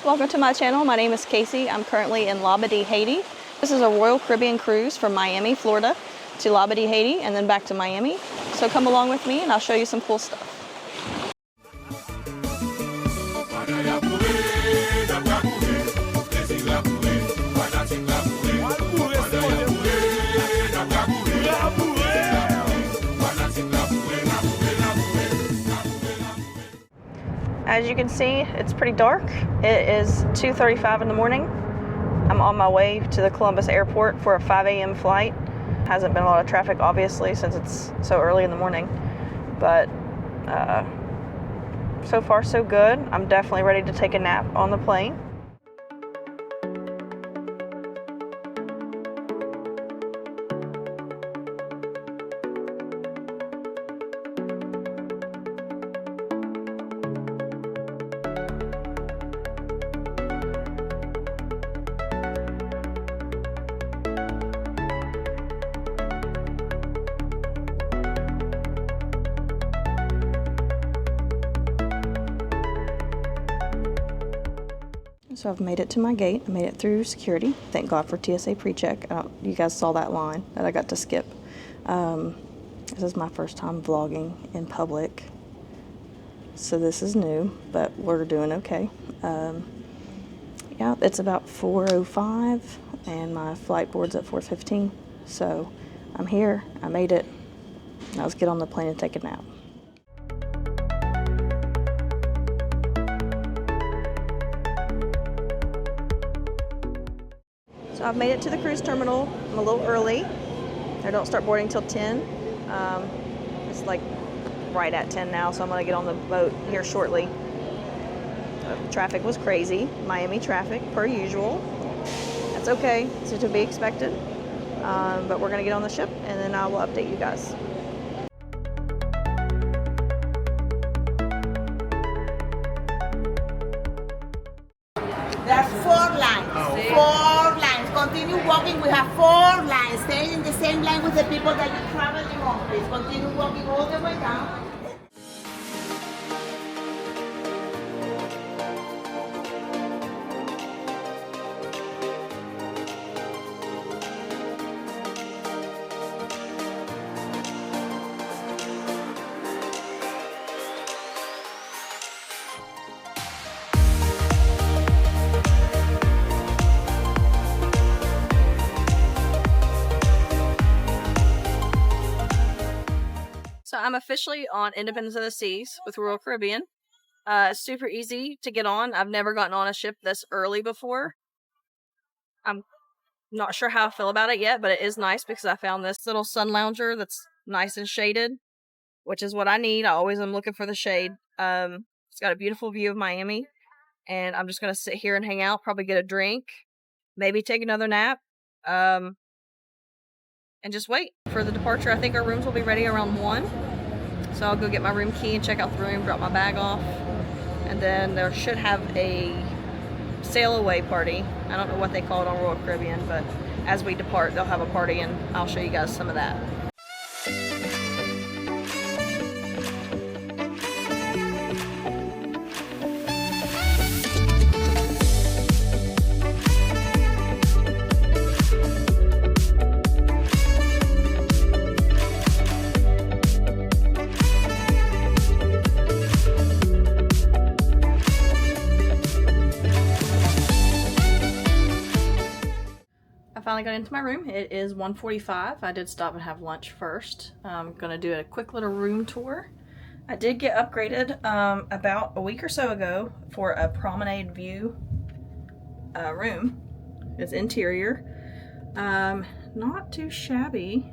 Welcome to my channel. My name is Casey. I'm currently in Labadee, Haiti. This is a Royal Caribbean cruise from Miami, Florida to Labadee, Haiti, and then back to Miami. So come along with me and I'll show you some cool stuff. As you can see, it's pretty dark. It is 2:35 in the morning. I'm on my way to the Columbus airport for a 5 a.m. flight. Hasn't been a lot of traffic, obviously, since it's so early in the morning. But so far, so good. I'm definitely ready to take a nap on the plane. So I've made it to my gate. I made it through security. Thank God for TSA pre-check. You guys saw that line that I got to skip. This is my first time vlogging in public, so this is new, but we're doing okay. Yeah, it's about 4:05 and my flight board's at 4:15. So I'm here. I made it. Now let's get on the plane and take a nap. So I've made it to the cruise terminal. I'm a little early. I don't start boarding till 10. It's like right at 10 now, so I'm gonna get on the boat here shortly. Traffic was crazy. Miami traffic, per usual. That's okay, it's to be expected. But we're gonna get on the ship and then I will update you guys. There are 4 lines. Oh. 4 lines. Continue walking. We have 4 lines. Stay in the same line with the people that you're traveling on, please. Continue walking all the way down. So I'm officially on Independence of the Seas with Royal Caribbean. It's super easy to get on. I've never gotten on a ship this early before. I'm not sure how I feel about it yet, but it is nice because I found this little sun lounger that's nice and shaded, which is what I need. I always am looking for the shade. It's got a beautiful view of Miami, and I'm just going to sit here and hang out, probably get a drink, maybe take another nap, and just wait for the departure. I think our rooms will be ready around 1. So I'll go get my room key and check out the room, drop my bag off, and then there should have a sail away party. I don't know what they call it on Royal Caribbean, but as we depart, they'll have a party and I'll show you guys some of that. Finally got into my room. It is 1:45. I did stop and have lunch first. I'm gonna do a quick little room tour. I did get upgraded about a week or so ago for a promenade view room. It's interior. Not too shabby.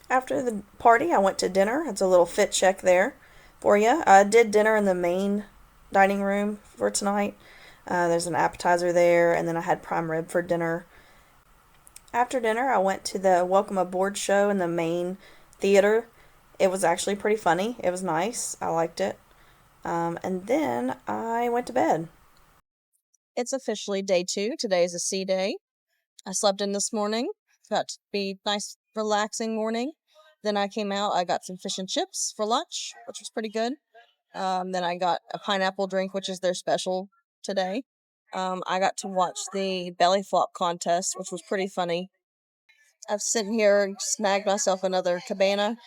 After the party, I went to dinner. It's a little fit check there for you. I did dinner in the main dining room for tonight. There's an appetizer there, and then I had prime rib for dinner. After dinner, I went to the Welcome Aboard show in the main theater. It was actually pretty funny. It was nice. I liked it. And then I went to bed. It's officially day 2. Today is a sea day. I slept in this morning. Got to be nice, relaxing morning. Then I came out. I got some fish and chips for lunch, which was pretty good. Then I got a pineapple drink, which is their special today. I got to watch the belly flop contest, which was pretty funny. I've sitting here and snagged myself another cabana,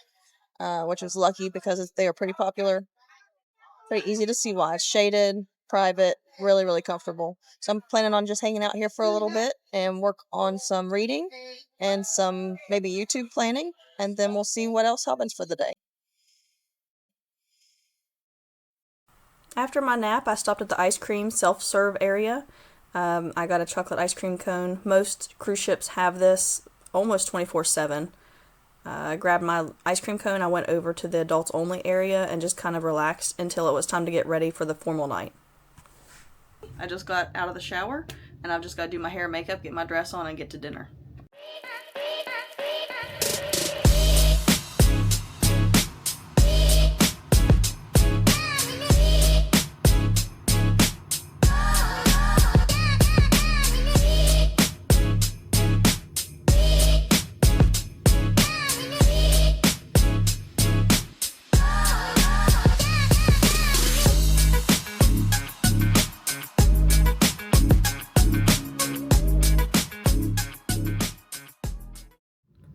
which was lucky because they are pretty popular. Pretty easy to see why. It's shaded, private, really, really comfortable. So I'm planning on just hanging out here for a little bit and work on some reading and some maybe YouTube planning, and then we'll see what else happens for the day. After my nap, I stopped at the ice cream self-serve area. I got a chocolate ice cream cone. Most cruise ships have this almost 24/7. I grabbed my ice cream cone. I went over to the adults only area and just kind of relaxed until it was time to get ready for the formal night. I just got out of the shower and I've just got to do my hair and makeup, get my dress on, and get to dinner.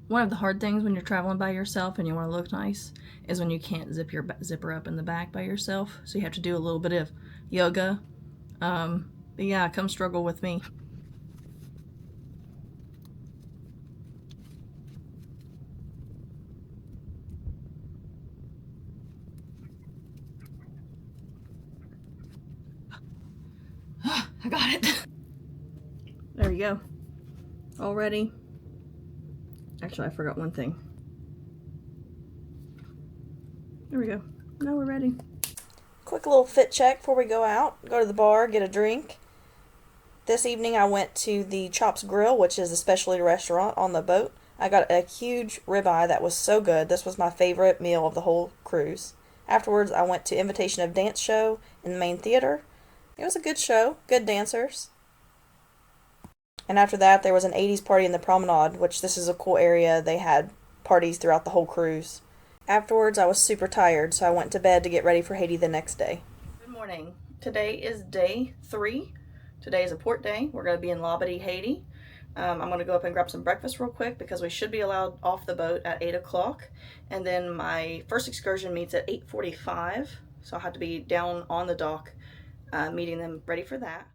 One of the hard things when you're traveling by yourself and you want to look nice is when you can't zip your zipper up in the back by yourself. So you have to do a little bit of yoga. But yeah, come struggle with me. I got it. There you go. All ready. Actually, I forgot one thing. There we go. Now we're ready. Quick little fit check before we go out. Go to the bar, get a drink. This evening I went to the Chops Grill, which is a specialty restaurant on the boat. I got a huge ribeye that was so good. This was my favorite meal of the whole cruise. Afterwards, I went to Invitation of Dance show in the main theater. It was a good show, good dancers. And after that, there was an 80s party in the promenade, which this is a cool area. They had parties throughout the whole cruise. Afterwards, I was super tired, so I went to bed to get ready for Haiti the next day. Good morning. Today is day 3. Today is a port day. We're going to be in Labadee, Haiti. I'm going to go up and grab some breakfast real quick because we should be allowed off the boat at 8 o'clock. And then my first excursion meets at 8:45, so I'll have to be down on the dock meeting them ready for that.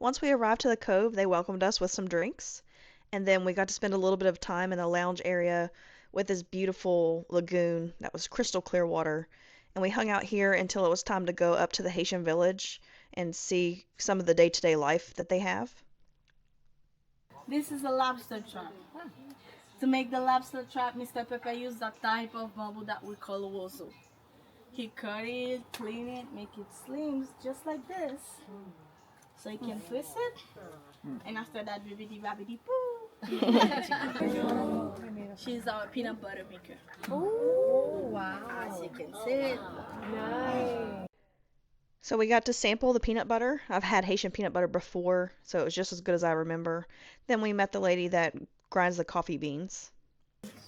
Once we arrived to the Cove, they welcomed us with some drinks, and then we got to spend a little bit of time in the lounge area with this beautiful lagoon that was crystal clear water, and we hung out here until it was time to go up to the Haitian village and see some of the day-to-day life that they have. This is a lobster trap. To make the lobster trap, Mr. Pepper used that type of bamboo that we call wozo. He cut it, clean it, make it slim, just like this. So you can twist it, and after that, bibbidi babbidi boo. She's our peanut butter maker. Oh, wow. As you can see. Nice. So we got to sample the peanut butter. I've had Haitian peanut butter before, so it was just as good as I remember. Then we met the lady that grinds the coffee beans.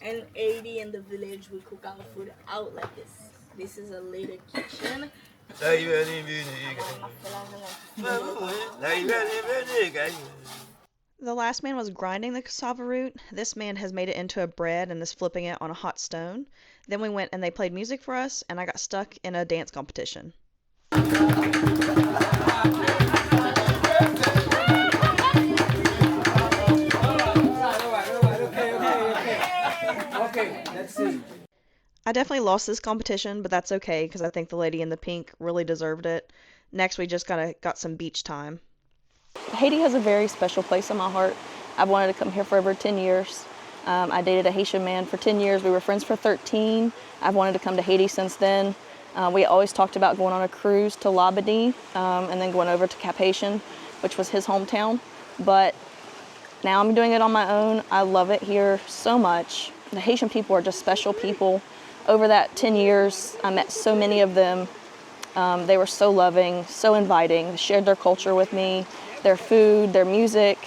And 80 in the village, we cook our food out like this. This is a little kitchen. The last man was grinding the cassava root. This man has made it into a bread and is flipping it on a hot stone. Then we went and they played music for us, and I got stuck in a dance competition. Okay, let's see. I definitely lost this competition, but that's okay because I think the lady in the pink really deserved it. Next, we just got some beach time. Haiti has a very special place in my heart. I've wanted to come here for over 10 years. I dated a Haitian man for 10 years. We were friends for 13. I've wanted to come to Haiti since then. We always talked about going on a cruise to Labadee and then going over to Cap Haitian, which was his hometown. But now I'm doing it on my own. I love it here so much. The Haitian people are just special people. Over that 10 years, I met so many of them. They were so loving, so inviting. They shared their culture with me, their food, their music.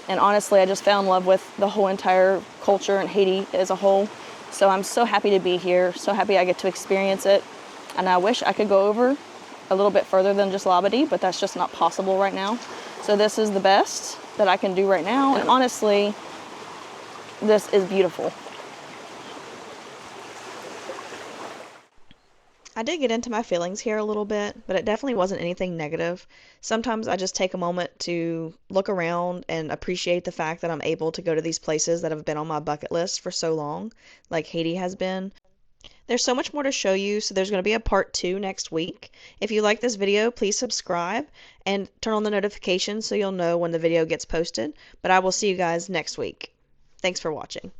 And honestly, I just fell in love with the whole entire culture in Haiti as a whole. So I'm so happy to be here, so happy I get to experience it. And I wish I could go over a little bit further than just Labadee, but that's just not possible right now. So this is the best that I can do right now. And honestly, this is beautiful. I did get into my feelings here a little bit, but it definitely wasn't anything negative. Sometimes I just take a moment to look around and appreciate the fact that I'm able to go to these places that have been on my bucket list for so long, like Haiti has been. There's so much more to show you, so there's going to be a part 2 next week. If you like this video, please subscribe and turn on the notifications so you'll know when the video gets posted. But I will see you guys next week. Thanks for watching.